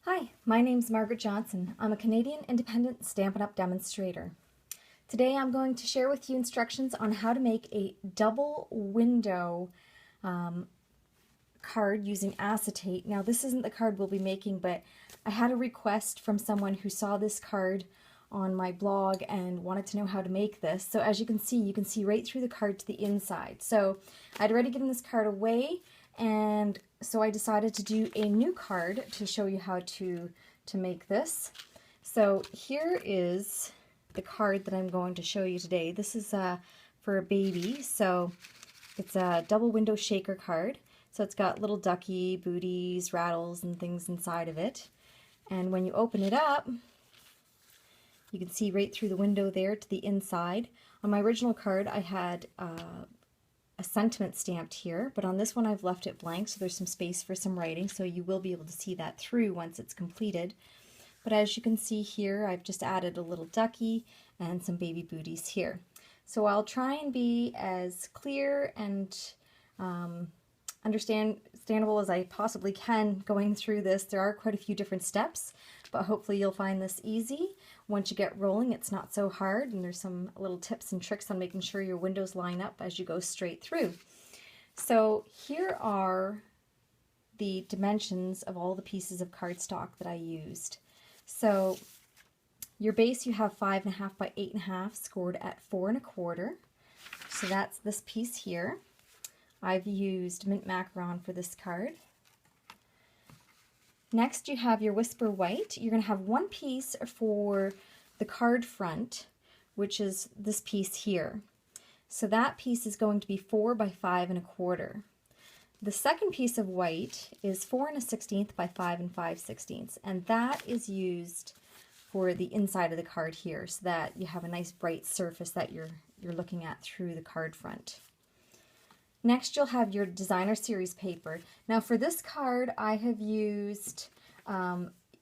Hi, my name's Margaret Johnson. I'm a Canadian independent Stampin' Up! Demonstrator. Today I'm going to share with you instructions on how to make a double window card using acetate. Now this isn't the card we'll be making, but I had a request from someone who saw this card on my blog and wanted to know how to make this. So as you can see right through the card to the inside. So I'd already given this card away, and so I decided to do a new card to show you how to make this. So here is the card that I'm going to show you today. This is for a baby, so it's a double window shaker card. So it's got little ducky, booties, rattles, and things inside of it. And when you open it up, you can see right through the window there to the inside. On my original card I had a sentiment stamped here, but on this one I've left it blank, so there's some space for some writing, so you will be able to see that through once it's completed. But as you can see here, I've just added a little ducky and some baby booties here. So I'll try and be as clear and understandable as I possibly can going through this. There are quite a few different steps, but hopefully you'll find this easy. Once you get rolling, it's not so hard, and there's some little tips and tricks on making sure your windows line up as you go straight through. So here are the dimensions of all the pieces of cardstock that I used. So your base, you have 5.5 by 8.5 scored at 4 1/4. So that's this piece here. I've used mint macaron for this card. Next you have your whisper white. You're going to have one piece for the card front, which is this piece here. So that piece is going to be 4 by 5 1/4. The second piece of white is 4 1/16 by 5 5/16, and that is used for the inside of the card here, so that you have a nice bright surface that you're looking at through the card front. Next you'll have your designer series paper. Now for this card I have used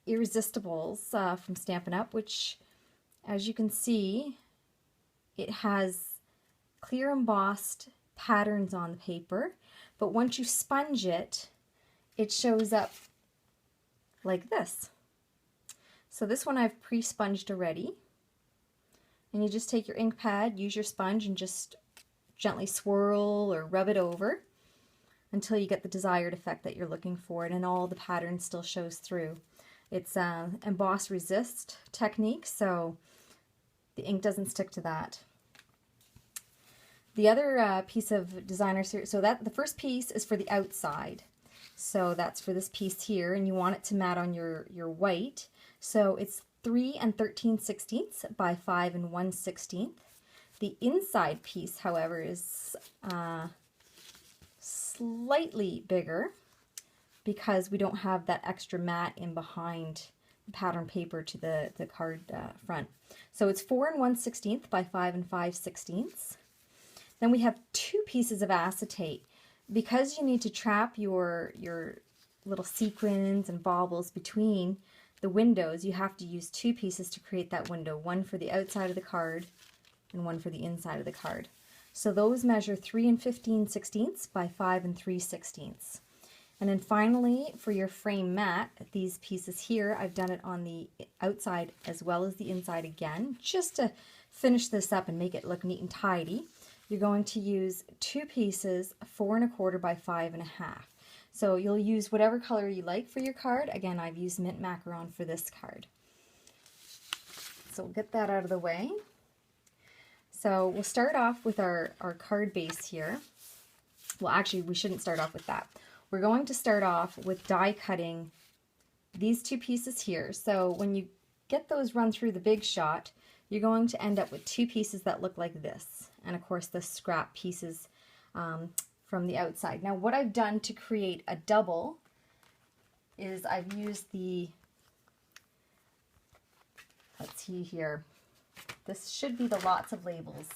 Irresistibles from Stampin' Up, which as you can see it has clear embossed patterns on the paper, but once you sponge it, it shows up like this. So this one I've pre-sponged already, and you just take your ink pad, use your sponge, and just gently swirl or rub it over until you get the desired effect that you're looking for, and all the pattern still shows through. It's emboss resist technique, so the ink doesn't stick to that. The other piece of designer series, so that the first piece is for the outside, so that's for this piece here, and you want it to mat on your white. So it's 3 13/16 by 5 1/16. The inside piece, however, is slightly bigger because we don't have that extra mat in behind the pattern paper to the card front. So it's 4 1/16 by 5 5/16. Then we have two pieces of acetate. Because you need to trap your little sequins and baubles between the windows, you have to use two pieces to create that window, one for the outside of the card and one for the inside of the card. So those measure 3 15/16 by 5 3/16. And then finally, for your frame mat, these pieces here, I've done it on the outside as well as the inside again, just to finish this up and make it look neat and tidy. You're going to use two pieces, 4 1/4 by 5 1/2. So you'll use whatever color you like for your card. Again, I've used mint macaron for this card. So we'll get that out of the way. So we'll start off with our card base here. Well, actually, we shouldn't start off with that. We're going to start off with die cutting these two pieces here. So when you get those run through the big shot, you're going to end up with two pieces that look like this. And of course, the scrap pieces from the outside. Now, what I've done to create a double is I've used the, let's see here, this should be the Lots of Labels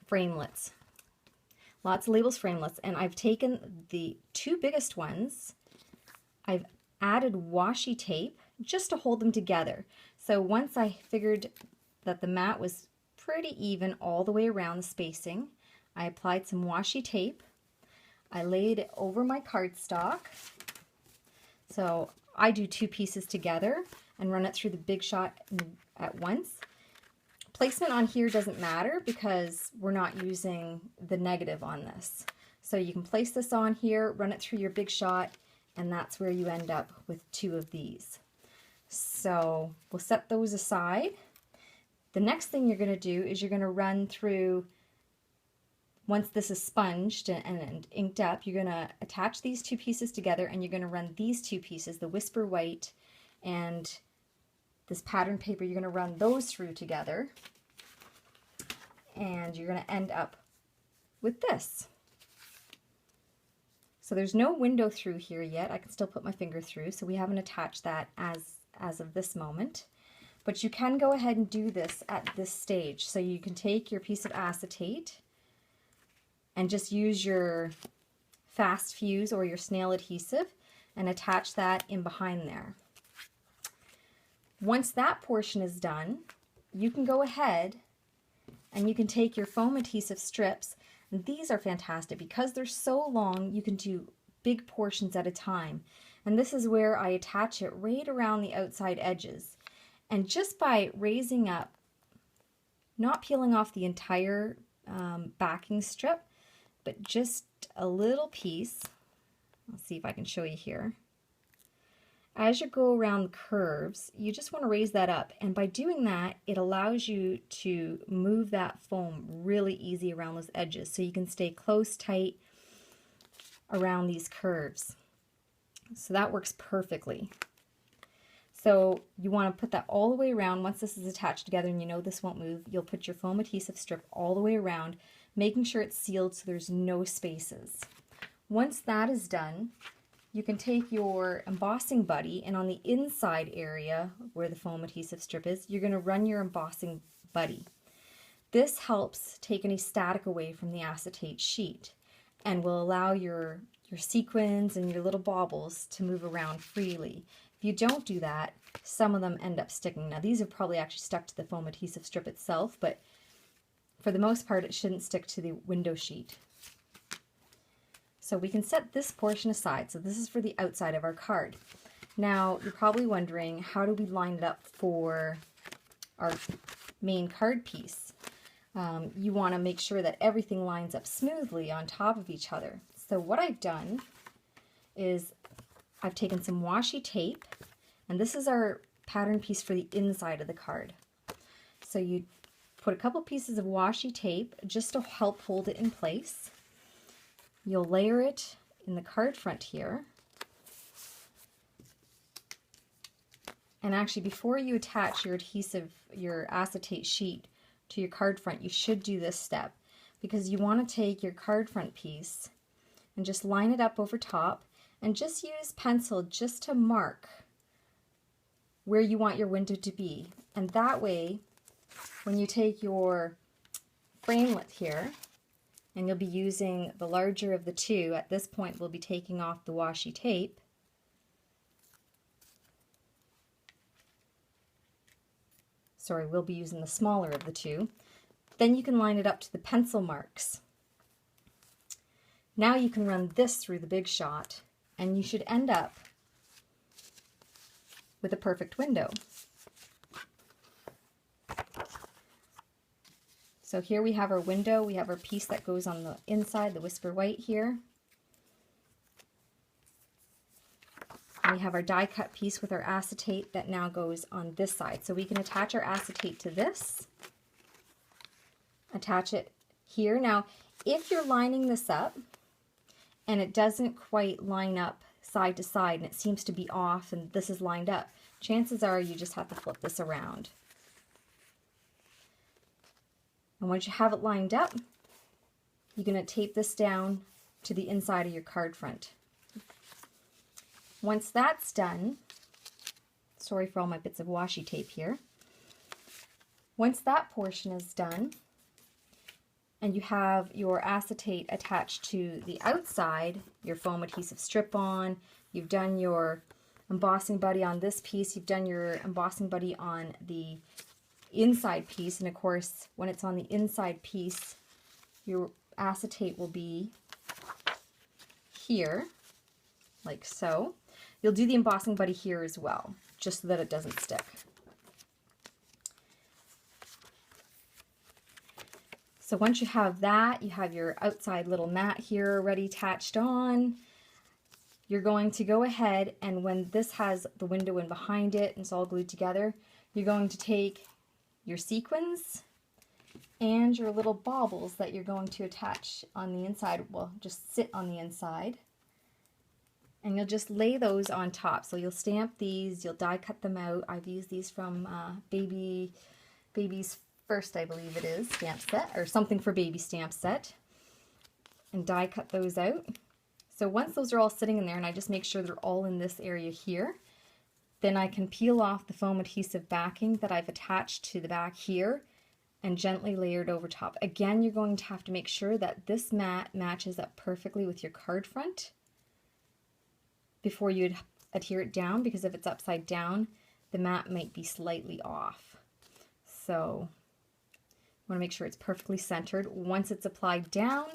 framelits. Lots of Labels framelits, and I've taken the two biggest ones, I've added washi tape just to hold them together. So once I figured that the mat was pretty even all the way around the spacing, I applied some washi tape. I laid it over my cardstock. So I do 2 pieces together and run it through the Big Shot at once. Placement on here doesn't matter because we're not using the negative on this. So you can place this on here, run it through your Big Shot, and that's where you end up with 2 of these. So we'll set those aside. The next thing you're going to do is you're going to run through, once this is sponged and inked up, you're going to attach these 2 pieces together and you're going to run these 2 pieces, the Whisper White and this pattern paper, you're going to run those through together and you're going to end up with this. So there's no window through here yet. I can still put my finger through, so we haven't attached that as of this moment. But you can go ahead and do this at this stage. So you can take your piece of acetate and just use your fast fuse or your snail adhesive and attach that in behind there. Once that portion is done, you can go ahead and you can take your foam adhesive strips, and these are fantastic because they're so long, you can do big portions at a time. And this is where I attach it right around the outside edges. And just by raising up, not peeling off the entire backing strip, but just a little piece. Let's see if I can show you here. As you go around the curves, you just want to raise that up, and by doing that, it allows you to move that foam really easy around those edges so you can stay close, tight around these curves. So that works perfectly. So you want to put that all the way around. Once this is attached together and you know this won't move, you'll put your foam adhesive strip all the way around, making sure it's sealed so there's no spaces. Once that is done, you can take your embossing buddy, and on the inside area where the foam adhesive strip is, you're going to run your embossing buddy. This helps take any static away from the acetate sheet and will allow your sequins and your little baubles to move around freely. If you don't do that, some of them end up sticking. Now these are probably actually stuck to the foam adhesive strip itself, but for the most part it shouldn't stick to the window sheet. So we can set this portion aside. So this is for the outside of our card. Now you're probably wondering, how do we line it up for our main card piece? You want to make sure that everything lines up smoothly on top of each other. So what I've done is I've taken some washi tape, and this is our pattern piece for the inside of the card. So you put a couple pieces of washi tape just to help hold it in place. You'll layer it in the card front here. And actually, before you attach your adhesive, your acetate sheet to your card front, you should do this step, because you want to take your card front piece and just line it up over top and just use pencil just to mark where you want your window to be. And that way, when you take your framelit here, and you'll be using the larger of the two, at this point we'll be taking off the washi tape. Sorry, we'll be using the smaller of the two. Then you can line it up to the pencil marks. Now you can run this through the Big Shot, and you should end up with a perfect window. So here we have our window, we have our piece that goes on the inside, the Whisper White here. And we have our die cut piece with our acetate that now goes on this side. So we can attach our acetate to this, attach it here. Now, if you're lining this up and it doesn't quite line up side to side and it seems to be off and this is lined up, chances are you just have to flip this around. And once you have it lined up, you're going to tape this down to the inside of your card front. Once that's done, sorry for all my bits of washi tape here. Once that portion is done, and you have your acetate attached to the outside, your foam adhesive strip on, you've done your embossing buddy on this piece, you've done your embossing buddy on the inside piece, and of course when it's on the inside piece your acetate will be here like so. You'll do the embossing buddy here as well, just so that it doesn't stick. So once you have that, you have your outside little mat here already attached on. You're going to go ahead, and when this has the window in behind it and it's all glued together, you're going to take your sequins and your little baubles that you're going to attach on the inside, well, just sit on the inside. And you'll just lay those on top. So you'll stamp these, you'll die cut them out. I've used these from Baby's First, I believe it is, stamp set, or something for baby stamp set. And die cut those out. So once those are all sitting in there, and I just make sure they're all in this area here, then I can peel off the foam adhesive backing that I've attached to the back here and gently layer it over top. Again, you're going to have to make sure that this mat matches up perfectly with your card front before you adhere it down, because if it's upside down, the mat might be slightly off. So I want to make sure it's perfectly centered. Once it's applied down,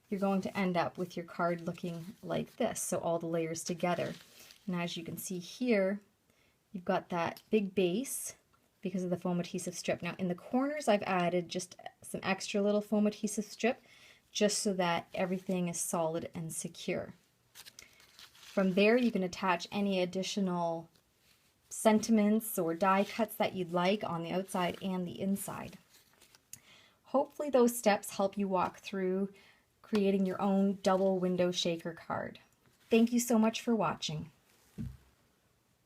you're going to end up with your card looking like this, so all the layers together. And as you can see here, you've got that big base because of the foam adhesive strip. Now in the corners, I've added just some extra little foam adhesive strip just so that everything is solid and secure. From there, you can attach any additional sentiments or die cuts that you'd like on the outside and the inside. Hopefully those steps help you walk through creating your own double window shaker card. Thank you so much for watching.